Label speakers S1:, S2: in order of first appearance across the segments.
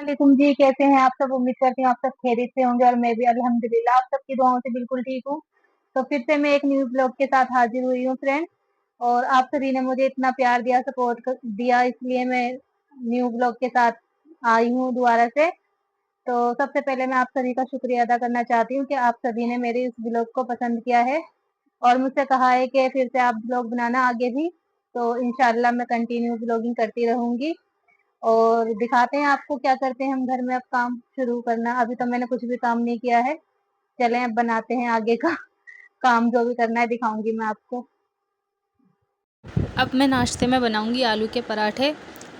S1: वालेकुम जी, कैसे हैं आप सब? उम्मीद करती हूँ आप सब खैरियत से होंगे और मैं भी अल्हम्दुलिल्लाह आप सबकी दुआओं से बिल्कुल ठीक हूँ। तो फिर से मैं एक न्यू ब्लॉग के साथ हाजिर हुई हूँ फ्रेंड। और आप सभी ने मुझे इतना प्यार दिया, दिया, इसलिए मैं न्यू ब्लॉग के साथ आई हूँ दोबारा से। तो सबसे पहले मैं आप सभी का शुक्रिया अदा करना चाहती हूँ कि आप सभी ने मेरे इस ब्लॉग को पसंद किया है और मुझसे कहा है कि फिर से आप ब्लॉग बनाना आगे भी। तो इंशाल्लाह मैं कंटिन्यू ब्लॉगिंग करती रहूंगी और दिखाते हैं आपको क्या करते हैं हम घर में। अब काम शुरू करना, अभी तो मैंने कुछ भी काम नहीं किया है। चलें अब बनाते हैं आगे का काम, जो भी करना है दिखाऊंगी मैं आपको।
S2: अब मैं नाश्ते में बनाऊंगी आलू के पराठे।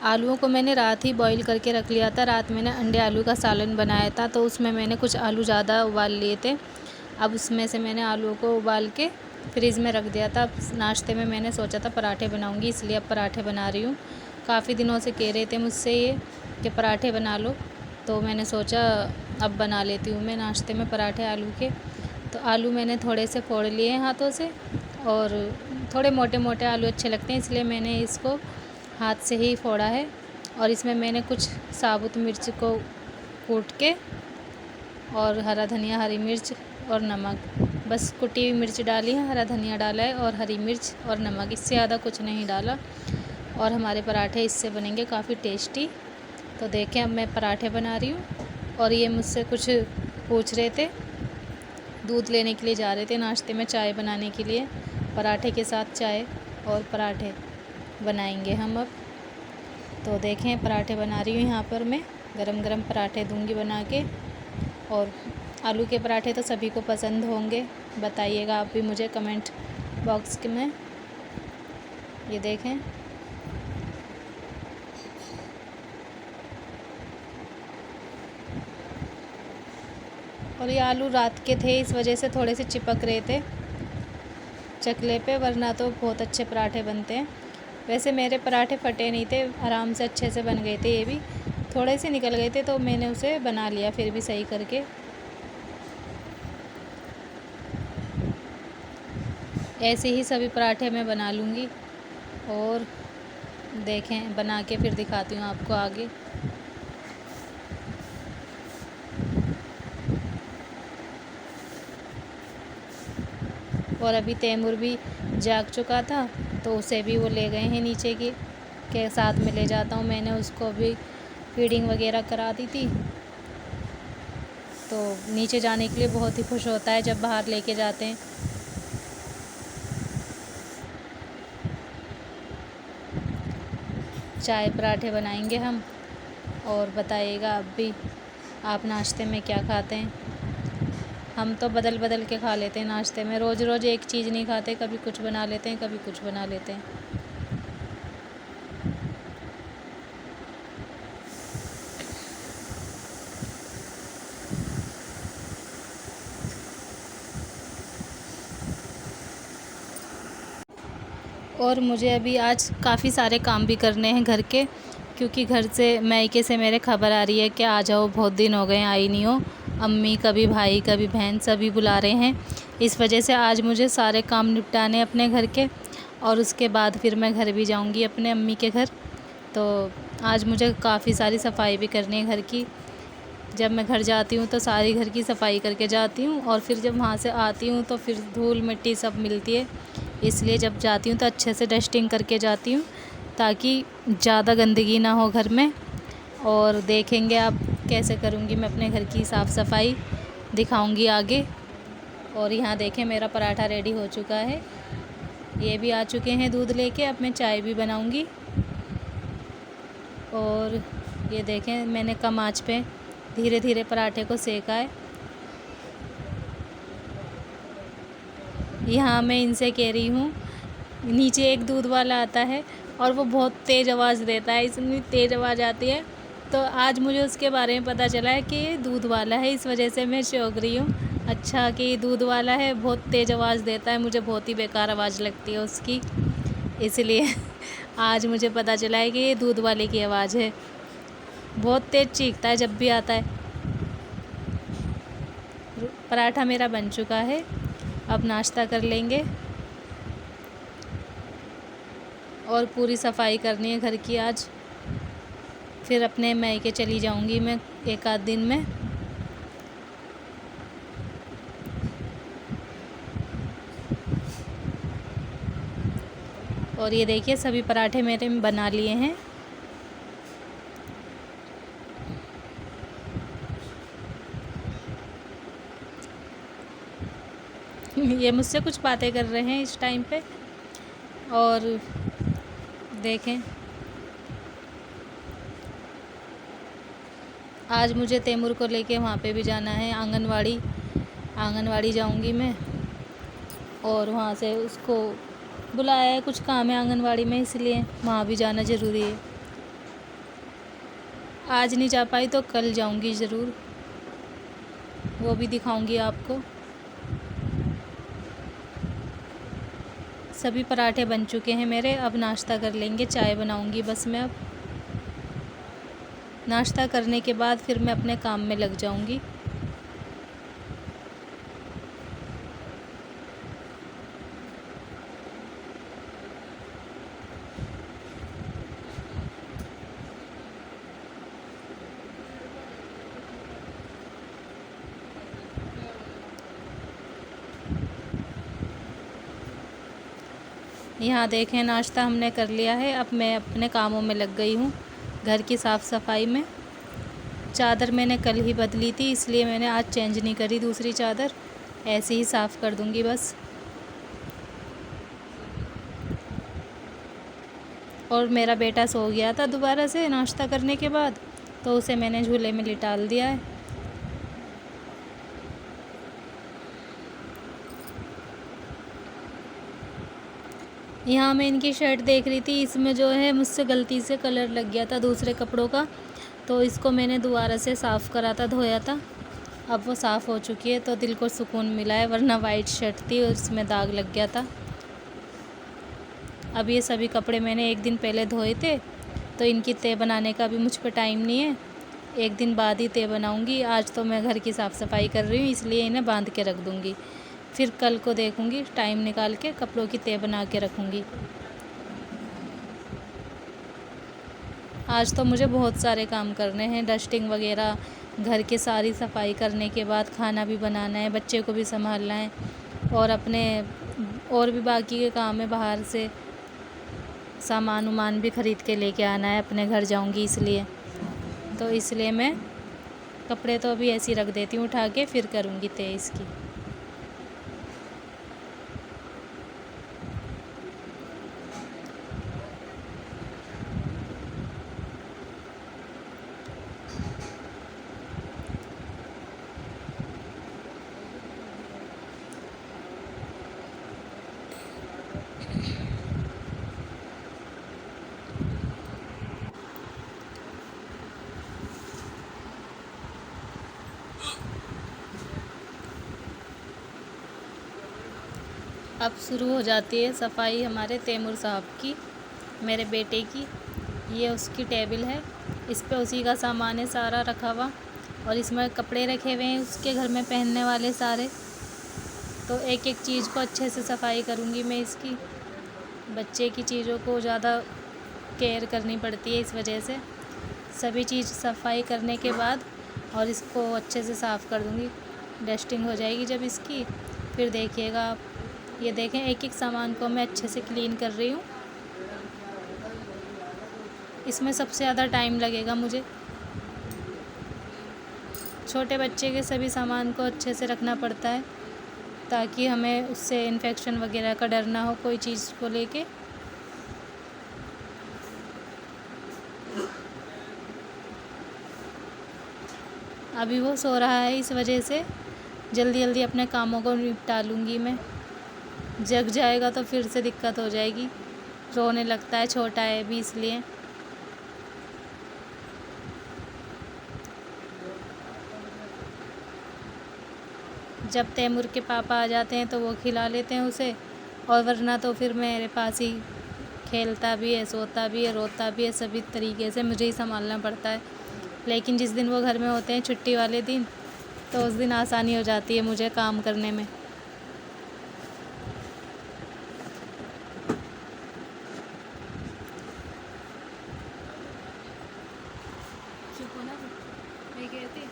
S2: आलूओं को मैंने रात ही बॉईल करके रख लिया था। रात मैंने अंडे आलू का सालन बनाया था, तो उसमें मैंने कुछ आलू ज़्यादा उबाल लिए थे। अब उसमें से मैंने आलूओं को उबाल के फ्रिज में रख दिया था। अब नाश्ते में मैंने सोचा था पराठे बनाऊंगी, इसलिए अब पराठे बना रही हूँ। काफ़ी दिनों से कह रहे थे मुझसे ये कि पराठे बना लो, तो मैंने सोचा अब बना लेती हूँ मैं नाश्ते में पराठे आलू के। तो आलू मैंने थोड़े से फोड़ लिए हैं हाथों से, और थोड़े मोटे मोटे आलू अच्छे लगते हैं, इसलिए मैंने इसको हाथ से ही फोड़ा है। और इसमें मैंने कुछ साबुत मिर्च को कूट के, और हरा धनिया, हरी मिर्च और नमक, बस कुटी हुई मिर्च डाली है, हरा धनिया डाला है और हरी मिर्च और नमक, इससे ज़्यादा कुछ नहीं डाला। और हमारे पराठे इससे बनेंगे काफ़ी टेस्टी। तो देखें अब मैं पराठे बना रही हूँ। और ये मुझसे कुछ पूछ रहे थे, दूध लेने के लिए जा रहे थे नाश्ते में चाय बनाने के लिए। पराठे के साथ चाय और पराठे बनाएंगे हम अब। तो देखें पराठे बना रही हूँ यहाँ पर मैं, गरम गरम पराठे दूंगी बना के। और आलू के पराठे तो सभी को पसंद होंगे, बताइएगा आप भी मुझे कमेंट बॉक्स में। ये देखें, और ये आलू रात के थे, इस वजह से थोड़े से चिपक रहे थे चकले पे, वरना तो बहुत अच्छे पराठे बनते हैं। वैसे मेरे पराठे फटे नहीं थे, आराम से अच्छे से बन गए थे। ये भी थोड़े से निकल गए थे, तो मैंने उसे बना लिया फिर भी सही करके। ऐसे ही सभी पराठे मैं बना लूँगी और देखें बना के फिर दिखाती हूँ आपको आगे। और अभी तैमूर भी जाग चुका था, तो उसे भी वो ले गए हैं नीचे की के साथ में ले जाता हूँ। मैंने उसको भी फीडिंग वगैरह करा दी थी, तो नीचे जाने के लिए बहुत ही खुश होता है जब बाहर लेके जाते हैं। चाय पराठे बनाएंगे हम, और बताइएगा आप भी आप नाश्ते में क्या खाते हैं। हम तो बदल बदल के खा लेते हैं नाश्ते में, रोज़ रोज़ एक चीज़ नहीं खाते, कभी कुछ बना लेते हैं कभी कुछ बना लेते हैं। और मुझे अभी आज काफ़ी सारे काम भी करने हैं घर के, क्योंकि घर से मायके से मेरे खबर आ रही है कि आ जाओ, बहुत दिन हो गए आई नहीं हो। अम्मी कभी भाई कभी बहन सभी बुला रहे हैं, इस वजह से आज मुझे सारे काम निपटाने अपने घर के। और उसके बाद फिर मैं घर भी जाऊंगी अपने अम्मी के घर। तो आज मुझे काफ़ी सारी सफाई भी करनी है घर की। जब मैं घर जाती हूँ तो सारी घर की सफाई करके जाती हूँ, और फिर जब वहाँ से आती हूँ तो फिर धूल मिट्टी सब मिलती है, इसलिए जब जाती हूँ तो अच्छे से डस्टिंग करके जाती हूँ, ताकि ज़्यादा गंदगी ना हो घर में। और देखेंगे आप कैसे करूँगी मैं अपने घर की साफ़ सफाई, दिखाऊँगी आगे। और यहाँ देखें मेरा पराठा रेडी हो चुका है, ये भी आ चुके हैं दूध लेके। अब मैं चाय भी बनाऊँगी। और ये देखें मैंने कम आँच पे धीरे धीरे पराठे को सेका है। यहाँ मैं इनसे कह रही हूँ, नीचे एक दूध वाला आता है और वो बहुत तेज़ आवाज़ देता है, इतनी तेज़ आवाज़ आती है। तो आज मुझे उसके बारे में पता चला है कि ये दूध वाला है, इस वजह से मैं चौंक रही हूँ। अच्छा कि ये दूध वाला है, बहुत तेज़ आवाज़ देता है, मुझे बहुत ही बेकार आवाज़ लगती है उसकी, इसलिए आज मुझे पता चला है कि ये दूध वाले की आवाज़ है। बहुत तेज़ चीखता है जब भी आता है। पराठा मेरा बन चुका है, अब नाश्ता कर लेंगे। और पूरी सफाई करनी है घर की आज। फिर अपने मायके चली जाऊंगी मैं एक आध दिन में। और ये देखिए सभी पराठे मेरे बना लिए हैं। ये मुझसे कुछ बातें कर रहे हैं इस टाइम पे। और देखें, आज मुझे तैमूर को लेके वहाँ पे भी जाना है, आंगनवाड़ी जाऊँगी मैं। और वहाँ से उसको बुलाया है, कुछ काम है आंगनवाड़ी में, इसलिए वहाँ भी जाना ज़रूरी है। आज नहीं जा पाई तो कल जाऊँगी ज़रूर, वो भी दिखाऊँगी आपको। सभी पराठे बन चुके हैं मेरे, अब नाश्ता कर लेंगे, चाय बनाऊँगी बस मैं। अब नाश्ता करने के बाद फिर मैं अपने काम में लग जाऊँगी। यहाँ देखें, नाश्ता हमने कर लिया है। अब मैं अपने कामों में लग गई हूँ, घर की साफ़ सफाई में। चादर मैंने कल ही बदली थी, इसलिए मैंने आज चेंज नहीं करी दूसरी चादर, ऐसे ही साफ़ कर दूँगी बस। और मेरा बेटा सो गया था दोबारा से नाश्ता करने के बाद, तो उसे मैंने झूले में लिटाल दिया है। यहाँ मैं इनकी शर्ट देख रही थी, इसमें जो है मुझसे गलती से कलर लग गया था दूसरे कपड़ों का, तो इसको मैंने दोबारा से साफ़ करा था, धोया था। अब वो साफ़ हो चुकी है, तो दिल को सुकून मिला है, वरना वाइट शर्ट थी और इसमें दाग लग गया था। अब ये सभी कपड़े मैंने एक दिन पहले धोए थे, तो इनकी तय बनाने का भी मुझ पर टाइम नहीं है, एक दिन बाद ही तय बनाऊँगी। आज तो मैं घर की साफ़ सफाई कर रही हूँ, इसलिए इन्हें बांध के रख दूँगी। फिर कल को देखूँगी, टाइम निकाल के कपड़ों की तय बना के रखूँगी। आज तो मुझे बहुत सारे काम करने हैं, डस्टिंग वगैरह, घर की सारी सफाई करने के बाद खाना भी बनाना है, बच्चे को भी संभालना है, और अपने और भी बाकी के काम है। बाहर से सामान उमान भी ख़रीद के लेके आना है, अपने घर जाऊंगी इसलिए मैं कपड़े तो अभी ऐसे ही रख देती हूँ उठा के, फिर करूँगी तय इसकी। अब शुरू हो जाती है सफाई हमारे तैमूर साहब की, मेरे बेटे की। ये उसकी टेबल है, इस पे उसी का सामान है सारा रखा हुआ, और इसमें कपड़े रखे हुए हैं उसके घर में पहनने वाले सारे। तो एक एक चीज़ को अच्छे से सफाई करूँगी मैं इसकी। बच्चे की चीज़ों को ज़्यादा केयर करनी पड़ती है, इस वजह से सभी चीज़ सफाई करने के बाद और इसको अच्छे से साफ़ कर दूँगी। डस्टिंग हो जाएगी जब इसकी, फिर देखिएगा आप। ये देखें, एक एक सामान को मैं अच्छे से क्लीन कर रही हूँ। इसमें सबसे ज़्यादा टाइम लगेगा मुझे। छोटे बच्चे के सभी सामान को अच्छे से रखना पड़ता है, ताकि हमें उससे इन्फेक्शन वगैरह का डर ना हो कोई चीज़ को लेके। अभी वो सो रहा है, इस वजह से जल्दी जल्दी अपने कामों को निपटा लूँगी मैं। जग जाएगा तो फिर से दिक्कत हो जाएगी, रोने लगता है, छोटा है अभी इसलिए। जब तैमूर के पापा आ जाते हैं तो वो खिला लेते हैं उसे, और वरना तो फिर मेरे पास ही खेलता भी है, सोता भी है, रोता भी है, सभी तरीके से मुझे ही संभालना पड़ता है। लेकिन जिस दिन वो घर में होते हैं, छुट्टी वाले दिन, तो उस दिन आसानी हो जाती है मुझे काम करने में। कहती।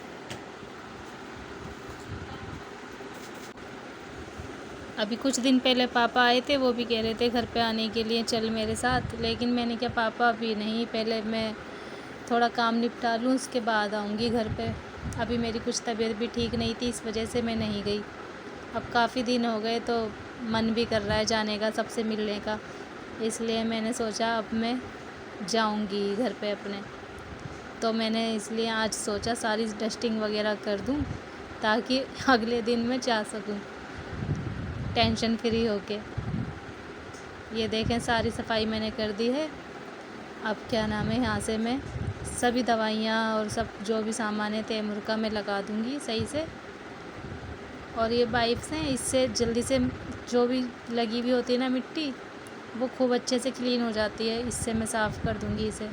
S2: अभी कुछ दिन पहले पापा आए थे, वो भी कह रहे थे घर पे आने के लिए, चल मेरे साथ, लेकिन मैंने कहा पापा अभी नहीं, पहले मैं थोड़ा काम निपटा लूँ, उसके बाद आऊँगी घर पे। अभी मेरी कुछ तबीयत भी ठीक नहीं थी, इस वजह से मैं नहीं गई। अब काफ़ी दिन हो गए तो मन भी कर रहा है जाने का, सबसे मिलने का, इसलिए मैंने सोचा अब मैं जाऊँगी घर पे अपने। तो मैंने इसलिए आज सोचा सारी डस्टिंग वगैरह कर दूँ, ताकि अगले दिन मैं जा सकूँ टेंशन फ्री होके। ये देखें सारी सफाई मैंने कर दी है। अब क्या नाम है, यहाँ से मैं सभी दवाइयाँ और सब जो भी सामान है तैमूर का मैं लगा दूँगी सही से। और ये वाइप्स हैं, इससे जल्दी से जो भी लगी हुई होती है ना मिट्टी, वो खूब अच्छे से क्लीन हो जाती है। इससे मैं साफ़ कर दूँगी इसे।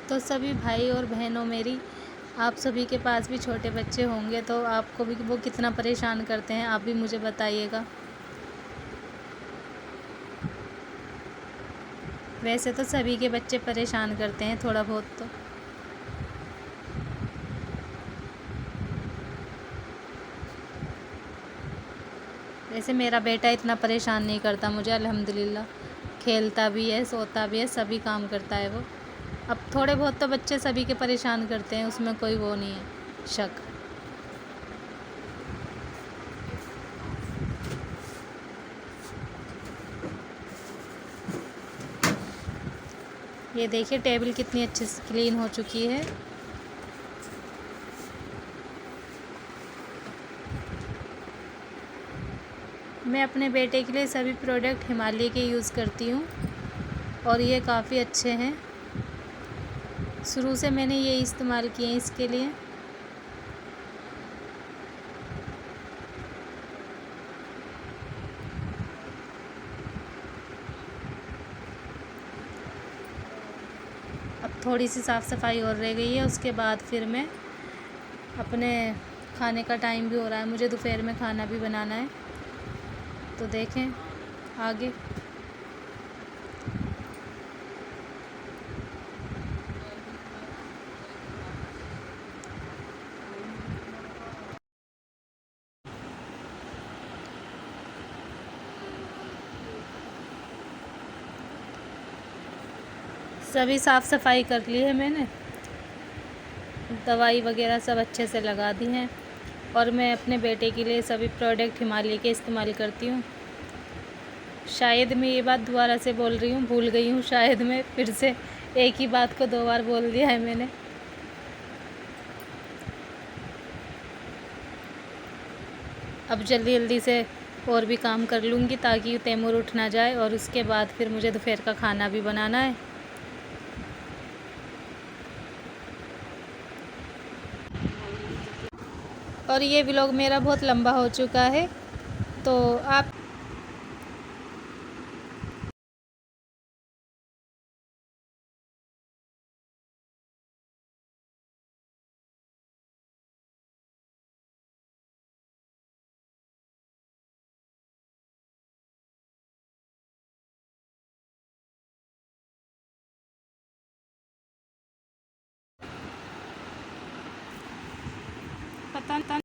S2: तो सभी भाई और बहनों मेरी, आप सभी के पास भी छोटे बच्चे होंगे तो आपको भी वो कितना परेशान करते हैं, आप भी मुझे बताइएगा। वैसे तो सभी के बच्चे परेशान करते हैं थोड़ा बहुत तो। वैसे मेरा बेटा इतना परेशान नहीं करता मुझे, अल्हम्दुलिल्लाह। खेलता भी है, सोता भी है, सभी काम करता है वो। अब थोड़े बहुत तो बच्चे सभी के परेशान करते हैं, उसमें कोई वो नहीं है शक। ये देखिए टेबल कितनी अच्छे से क्लीन हो चुकी है। मैं अपने बेटे के लिए सभी प्रोडक्ट हिमालय के यूज़ करती हूँ और ये काफ़ी अच्छे हैं। शुरू से मैंने ये इस्तेमाल किए हैं इसके लिए। अब थोड़ी सी साफ़ सफाई और रह गई है, उसके बाद फिर मैं अपने खाने का टाइम भी हो रहा है, मुझे दोपहर में खाना भी बनाना है। तो देखें आगे। सभी साफ़ सफाई कर ली है मैंने, दवाई वगैरह सब अच्छे से लगा दी हैं। और मैं अपने बेटे के लिए सभी प्रोडक्ट हिमालय के इस्तेमाल करती हूँ। शायद मैं ये बात दोबारा से बोल रही हूँ, भूल गई हूँ, शायद मैं फिर से एक ही बात को 2 बार बोल दिया है मैंने। अब जल्दी जल्दी से और भी काम कर लूँगी ताकि तैमूर उठ ना जाए, और उसके बाद फिर मुझे दोपहर का खाना भी बनाना है। और ये व्लॉग मेरा बहुत लंबा हो चुका है, तो आप पता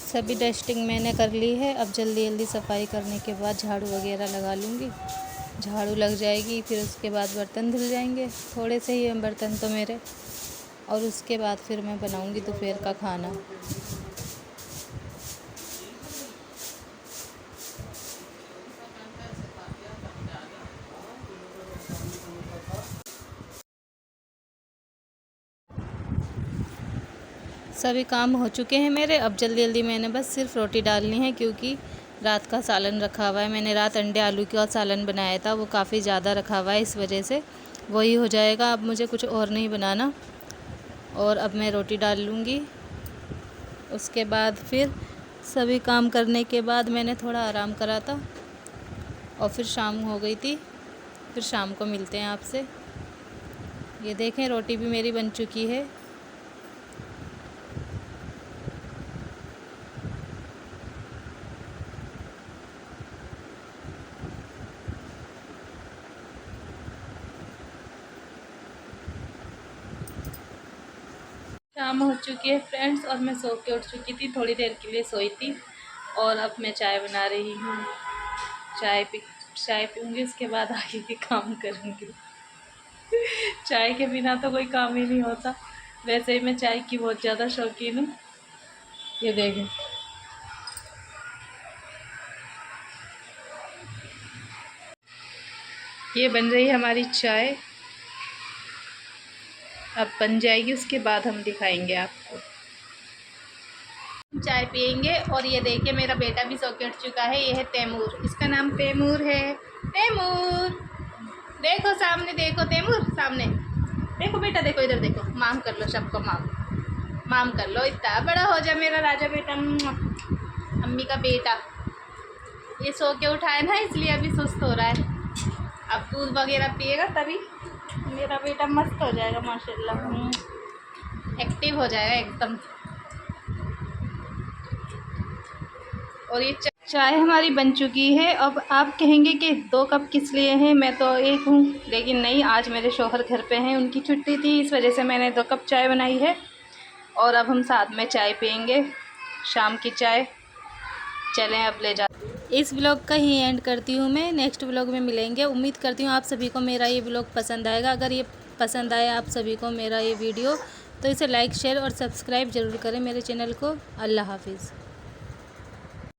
S2: सभी डस्टिंग मैंने कर ली है। अब जल्दी जल्दी सफाई करने के बाद झाड़ू वगैरह लगा लूँगी। झाड़ू लग जाएगी, फिर उसके बाद बर्तन धुल जाएंगे। थोड़े से ही हैं बर्तन तो मेरे, और उसके बाद फिर मैं बनाऊँगी दोपहर का खाना। सभी काम हो चुके हैं मेरे। अब जल्दी जल्दी मैंने बस सिर्फ रोटी डालनी है, क्योंकि रात का सालन रखा हुआ है। मैंने रात अंडे आलू का सालन बनाया था, वो काफ़ी ज़्यादा रखा हुआ है, इस वजह से वही हो जाएगा। अब मुझे कुछ और नहीं बनाना, और अब मैं रोटी डाल लूँगी। उसके बाद फिर सभी काम करने के बाद मैंने थोड़ा आराम करा था, और फिर शाम हो गई थी। फिर शाम को मिलते हैं आपसे। ये देखें, रोटी भी मेरी बन चुकी है। शाम हो चुकी है फ्रेंड्स, और मैं सो के उठ चुकी थी। थोड़ी देर के लिए सोई थी, और अब मैं चाय बना रही हूँ। चाय पीऊँगी, उसके बाद आगे के काम करूँगी। चाय के बिना तो कोई काम ही नहीं होता। वैसे ही मैं चाय की बहुत ज़्यादा शौकीन हूँ। ये देखें, ये बन रही है हमारी चाय। अब बन जाएगी, उसके बाद हम दिखाएंगे आपको। चाय पियेंगे, और ये देखिए मेरा बेटा भी सो के उठ चुका है। ये है तैमूर, इसका नाम तैमूर है। तैमूर देखो सामने, देखो तैमूर सामने देखो। बेटा देखो, इधर देखो। माम कर लो सबको, माम कर लो। इतना बड़ा हो जा मेरा राजा बेटा, अम्मी का बेटा। ये सो के उठा है ना, इसलिए अभी सुस्त हो रहा है। अब दूध वगैरह पिएगा तभी मेरा बेटा मस्त हो जाएगा माशाल्लाह, एक्टिव हो जाएगा एकदम। और ये चाय हमारी बन चुकी है। अब आप कहेंगे कि 2 कप किस लिए हैं, मैं तो एक हूँ। लेकिन नहीं, आज मेरे शौहर घर पे हैं, उनकी छुट्टी थी, इस वजह से मैंने 2 कप चाय बनाई है। और अब हम साथ में चाय पियेंगे, शाम की चाय। चलें अब ले जा। इस ब्लॉग का ही एंड करती हूँ मैं। नेक्स्ट ब्लॉग में मिलेंगे। उम्मीद करती हूँ आप सभी को मेरा ये ब्लॉग पसंद आएगा। अगर ये पसंद आया आप सभी को मेरा ये वीडियो, तो इसे लाइक, शेयर और सब्सक्राइब ज़रूर करें मेरे चैनल को। अल्लाह हाफिज़।